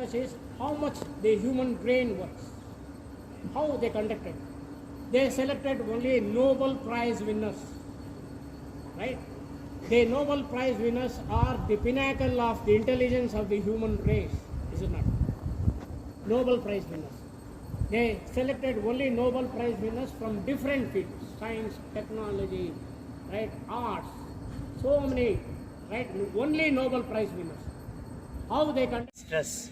focus is how much the human brain works, how they conducted. They selected only Nobel Prize winners, right? The Nobel Prize winners are the pinnacle of the intelligence of the human race, is it not? Nobel Prize winners. They selected only Nobel Prize winners from different fields, science, technology, right, arts, so many, right, only Nobel Prize winners. How they conduct stress.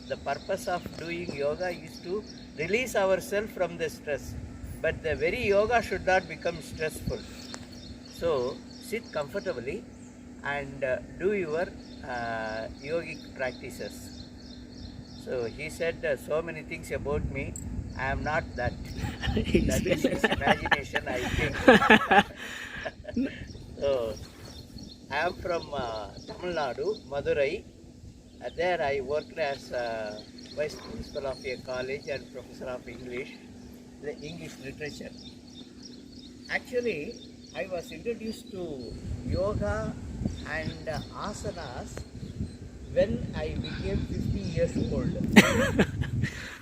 The purpose of doing yoga is to release ourselves from the stress. But the very yoga should not become stressful. So sit comfortably and do your yogic practices. So he said so many things about me. I am not that. That is his imagination, I think. So I am from Tamil Nadu, Madurai. There I worked as vice principal of a college and professor of English, the English literature. Actually, I was introduced to yoga and asanas when I became 50 years old.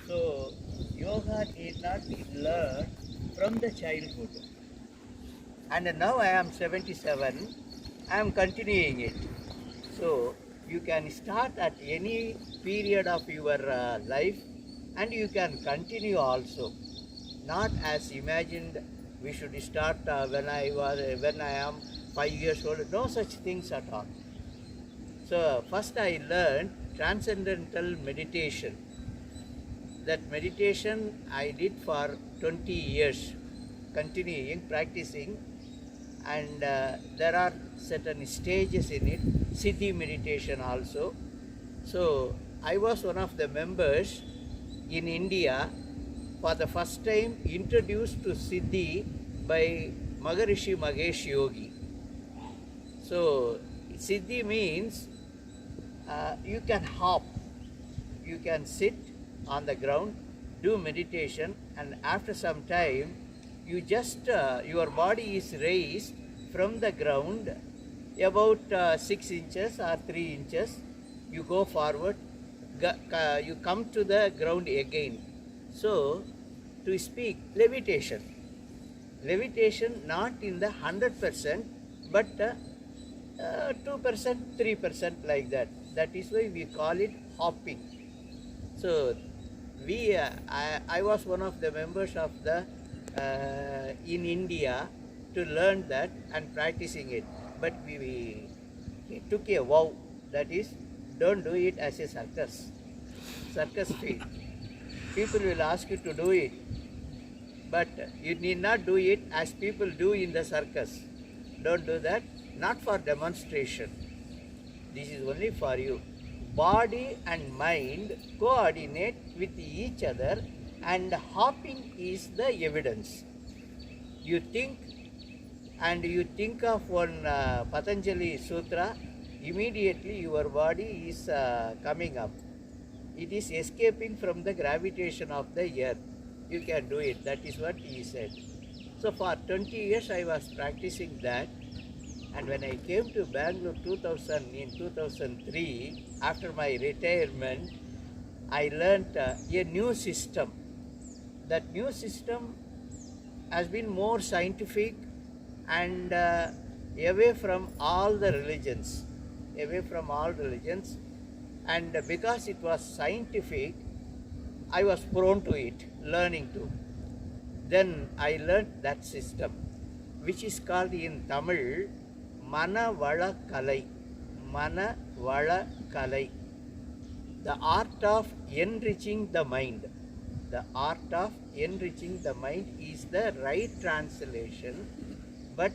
So, yoga did not be learned from the childhood. And now I am 77, I am continuing it. So, you can start at any period of your life and you can continue also. Not as imagined we should start when I am 5 years old. No such things at all. So first I learned transcendental meditation. That meditation I did for 20 years, continuing, practicing, and there are certain stages in it, Siddhi Meditation also. So I was one of the members in India for the first time introduced to Siddhi by Maharishi Mahesh Yogi. So Siddhi means you can hop, you can sit on the ground, do meditation, and after some time you just your body is raised from the ground about 6 inches or 3 inches. You go forward, you come to the ground again. So to speak levitation not in the 100% but 2%, 3% like that. That is why we call it hopping. So I was one of the members of the in India to learn that and practicing it. But we took a vow, that is, don't do it as a circus feat. People will ask you to do it, but you need not do it as people do in the circus. Don't do that, not for demonstration. This is only for you. Body and mind coordinate with each other, and hopping is the evidence. You think, and you think of one Patanjali Sutra, immediately your body is coming up. It is escaping from the gravitation of the earth. You can do it. That is what he said. So for 20 years I was practicing that. And when I came to Bangalore in 2003, after my retirement, I learnt a new system. That new system has been more scientific and away from all religions. And because it was scientific, I was prone to it, learning to. Then I learnt that system, which is called in Tamil Mana Vala Kalai. Mana Vala Kalai. The art of enriching the mind. The art of enriching the mind is the right translation. But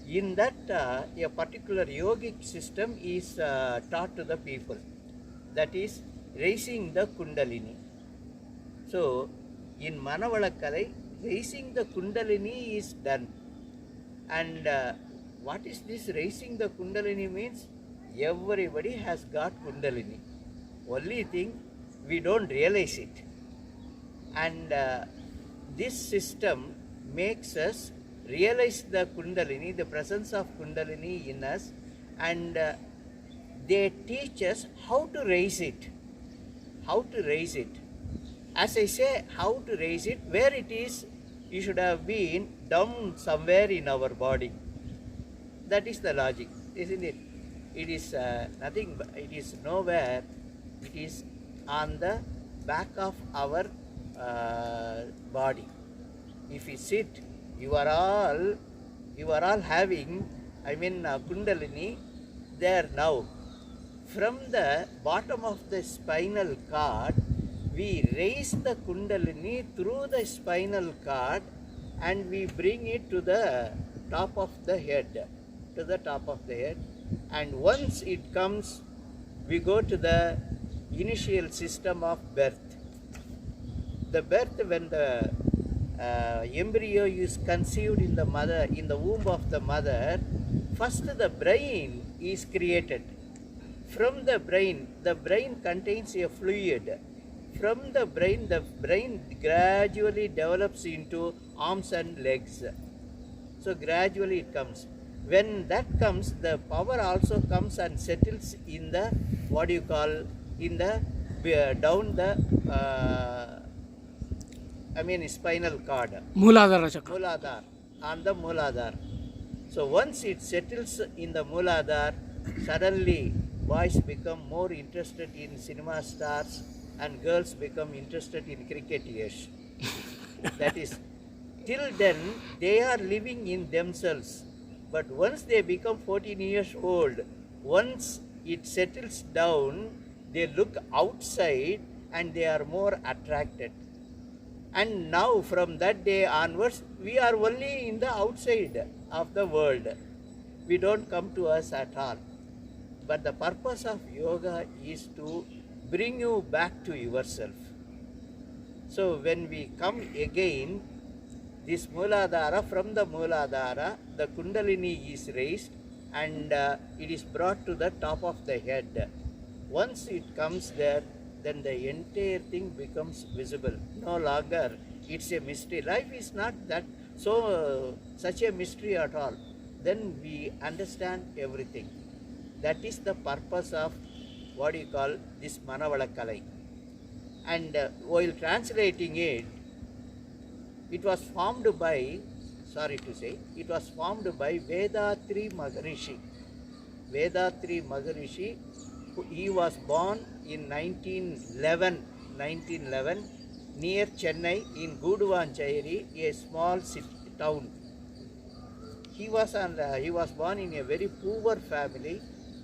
in that, a particular yogic system is taught to the people. That is raising the Kundalini. So, in Manavala Kalai, raising the Kundalini is done. And what is this raising the Kundalini means? Everybody has got Kundalini. Only thing, we don't realize it. And this system makes us realize the Kundalini, the presence of Kundalini in us, and they teach us how to raise it. how to raise it. As I say, how to raise it, where it is, you should have been down somewhere in our body. That is the logic, isn't it? It is nothing, it is nowhere, it is on the back of our body. If you sit, you are all having, Kundalini there now. From the bottom of the spinal cord, we raise the Kundalini through the spinal cord and we bring it to the top of the head. And once it comes, we go to the initial system of birth. The birth, when the embryo is conceived in the womb of the mother, first the brain is created. From the brain contains a fluid. From the brain gradually develops into arms and legs. So gradually it comes. When that comes, the power also comes and settles in the, down the, spinal cord. Mooladhara chakra. Mooladhara, on the Mooladhara. So once it settles in the Mooladhara, suddenly boys become more interested in cinema stars and girls become interested in cricketers. That is, till then they are living in themselves. But once they become 14 years old, once it settles down, they look outside and they are more attracted. And now from that day onwards, we are only in the outside of the world. We don't come to us at all. But the purpose of yoga is to bring you back to yourself. So when we come again, this Mooladhara, from the Mooladhara, the Kundalini is raised and it is brought to the top of the head. Once it comes there, then the entire thing becomes visible. No longer it's a mystery. Life is not that such a mystery at all. Then we understand everything. That is the purpose of this Manavalakalai. And while translating it, it was formed by Vedatri Maharishi. Vedatri Maharishi, he was born in 1911 near Chennai in Guduvanchayari, a small town. He was born in a very poor family,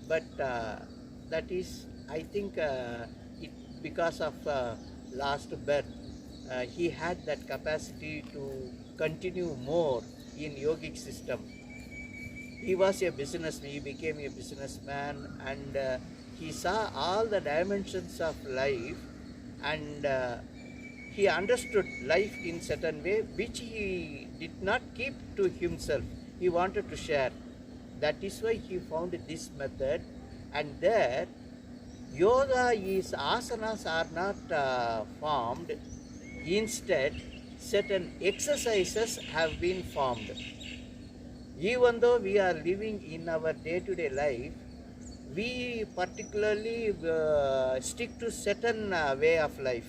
but that is, I think, because of last birth, he had that capacity to continue more in yogic system. He became a businessman, and he saw all the dimensions of life, and he understood life in certain way, which he did not keep to himself. He wanted to share. That is why he found this method, and there asanas are not formed. Instead, certain exercises have been formed. Even though we are living in our day-to-day life, we particularly stick to certain way of life.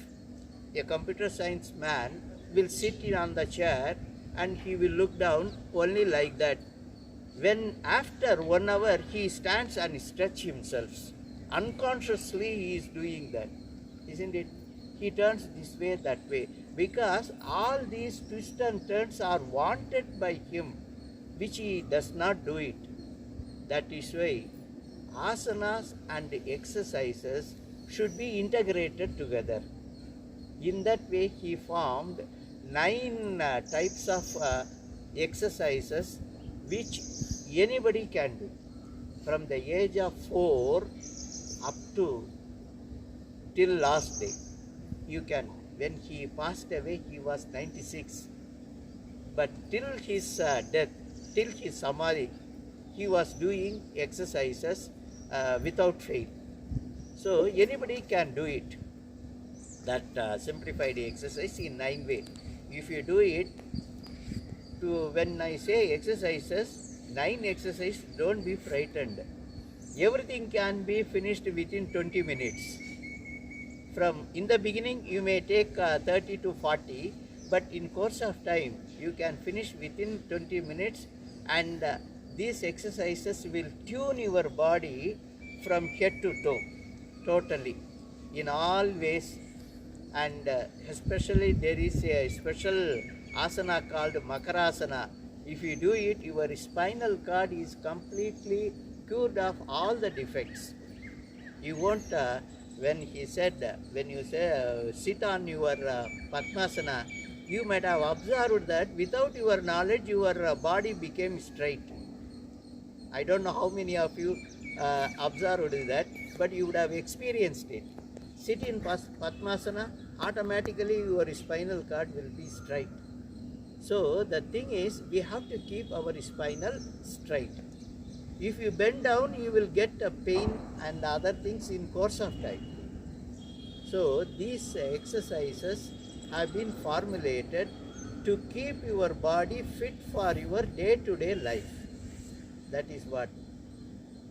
A computer science man will sit on the chair and he will look down only like that. When after 1 hour he stands and stretches himself, unconsciously he is doing that, isn't it? He turns this way, that way, because all these twists and turns are wanted by him, which he does not do it. That is why asanas and exercises should be integrated together. In that way, he formed 9 types of exercises which anybody can do. From the age of 4 up to till last day, you can. When he passed away, he was 96. But till his death, till his samadhi, he was doing exercises without fail. So anybody can do it. That simplified exercise in 9 ways. If you do it, when I say exercises, 9 exercises, don't be frightened. Everything can be finished within 20 minutes. from in the beginning you may take 30 to 40, but in course of time you can finish within 20 minutes, and these exercises will tune your body from head to toe totally in all ways. And especially there is a special asana called Makarasana. If you do it, your spinal cord is completely cured of all the defects. You won't, when he said, when you say sit on your Padmasana, you might have observed that without your knowledge, your body became straight. I don't know how many of you observed that, but you would have experienced it. Sit in Padmasana, automatically your spinal cord will be straight. So the thing is, we have to keep our spinal straight. If you bend down, you will get a pain and other things in course of time. So these exercises have been formulated to keep your body fit for your day-to-day life. That is what.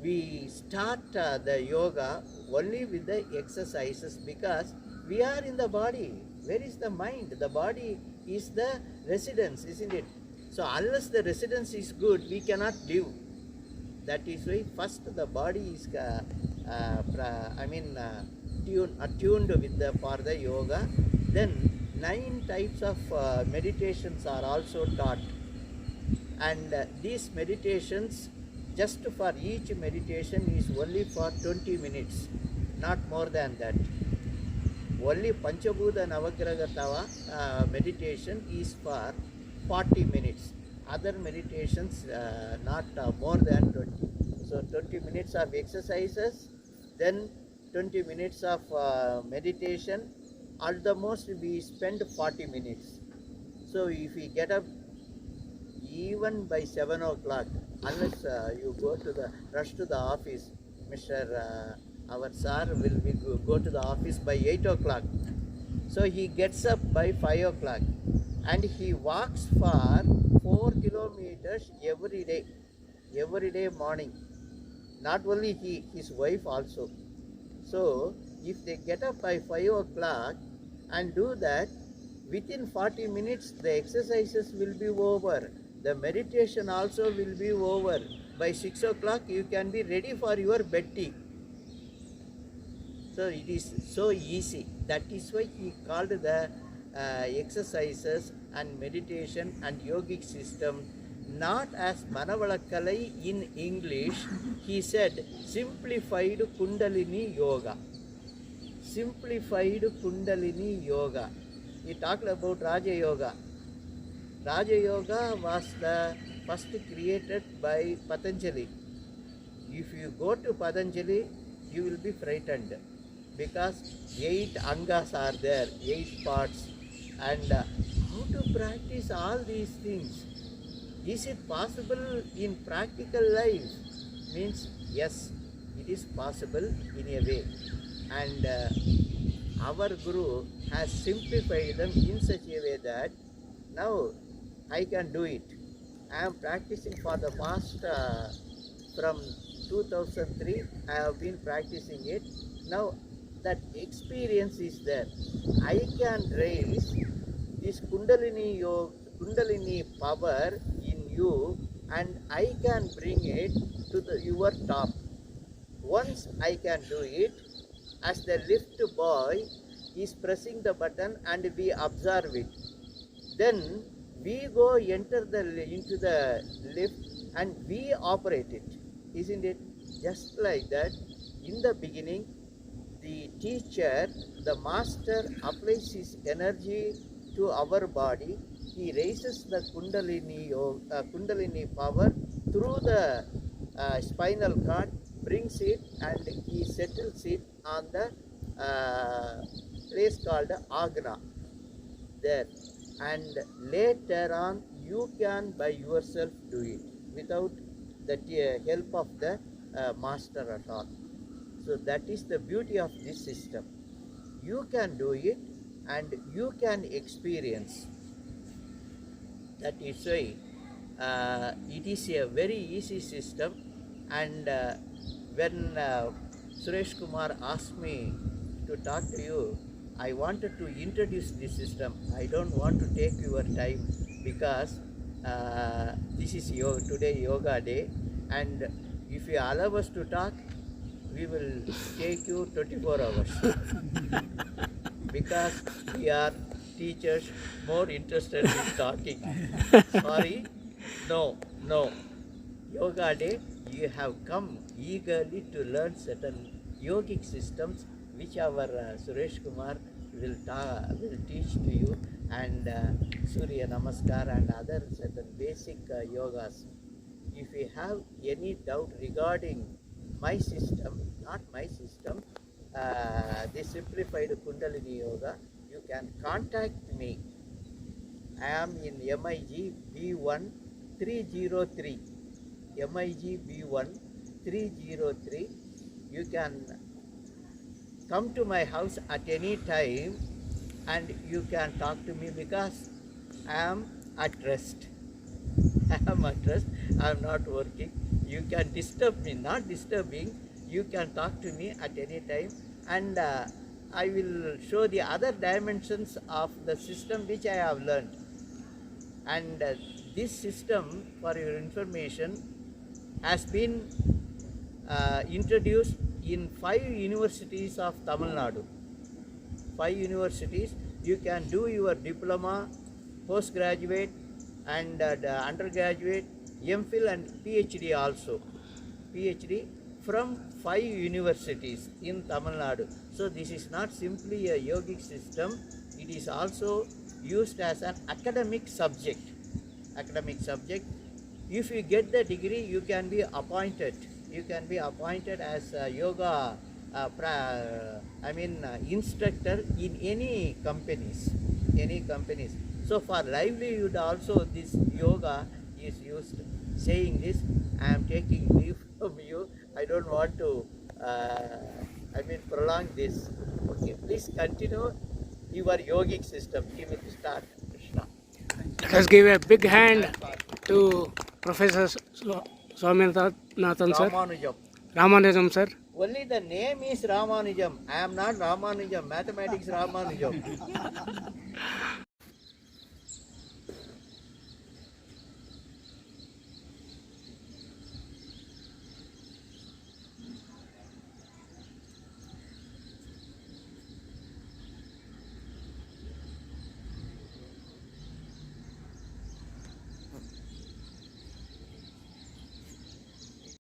We start the yoga only with the exercises because we are in the body. Where is the mind? The body is the residence, isn't it? So unless the residence is good, we cannot live. That is why first the body is attuned with for the yoga. Then 9 types of meditations are also taught, and these meditations, just for each meditation is only for 20 minutes, not more than that. Only Panchabhuta Navagraha meditation is for 40 minutes. Other meditations not more than 20. So 20 minutes of exercises, then 20 minutes of meditation. At the most we spend 40 minutes. So if we get up even by 7 o'clock, unless you go to the rush to the office, Mr. Our sir will go to the office by 8 o'clock. So he gets up by 5 o'clock and he walks for 4 kilometers every day morning. Not only he, his wife also. So if they get up by 5 o'clock and do that, within 40 minutes the exercises will be over. The meditation also will be over. By 6 o'clock you can be ready for your bed tea. So it is so easy. That is why he called the exercises and meditation and yogic system not as Manavalakalai in English. He said simplified Kundalini Yoga. Simplified Kundalini Yoga. He talked about Raja Yoga. Raja Yoga was the first created by Patanjali. If you go to Patanjali, you will be frightened because 8 angas are there, 8 parts, and how to practice all these things? Is it possible in practical life? Means yes, it is possible in a way, and our Guru has simplified them in such a way that now I can do it. I am practicing for the past from 2003 I have been practicing it. Now that experience is there. I can raise this Kundalini power in you and I can bring it to your top. Once I can do it, as the lift boy is pressing the button and we observe it. Then we go enter into the lift and we operate it. Isn't it? Just like that, in the beginning, the teacher, the master applies his energy to our body. He raises the Kundalini power through the spinal cord, brings it and he settles it on the place called Agna there. And later on you can by yourself do it without the help of the master at all. So that is the beauty of this system. You can do it and you can experience. That is why it is a very easy system. And when Suresh Kumar asked me to to talk to you, I wanted to introduce this system. I don't want to take your time because this is today yoga day, and if you allow us to talk, we will take you 24 hours because we are teachers more interested in talking. Sorry, no. Yoga day, you have come eagerly to learn certain yogic systems which our Suresh Kumar will teach to you, and Surya Namaskar and other certain basic yogas. If you have any doubt regarding my system, not my system, the simplified Kundalini Yoga, you can contact me. I am in MIG B1 303. MIG B1 303. You can come to my house at any time and you can talk to me because I am at rest. I am at rest. I am not working. You can disturb me, not disturbing. You can talk to me at any time, and I will show the other dimensions of the system which I have learned. And this system, for your information, has been introduced in 5 universities of Tamil Nadu. 5 universities. You can do your diploma, postgraduate, and undergraduate, MPhil and PhD also. PhD from 5 universities in Tamil Nadu. So this is not simply a yogic system, it is also used as an academic subject. Academic subject. If you get the degree, you can be appointed. You can be appointed as a yoga instructor in any companies. So for livelihood also this yoga is used. Saying this, I am taking leave from you. I don't want to prolong this. Okay, please continue your yogic system. Give it start, Krishna. Let us give a big hand to Professor Swaminathan sir. Ramanujam sir. Only the name is Ramanujam. I am not Ramanujam. Mathematics Ramanujam.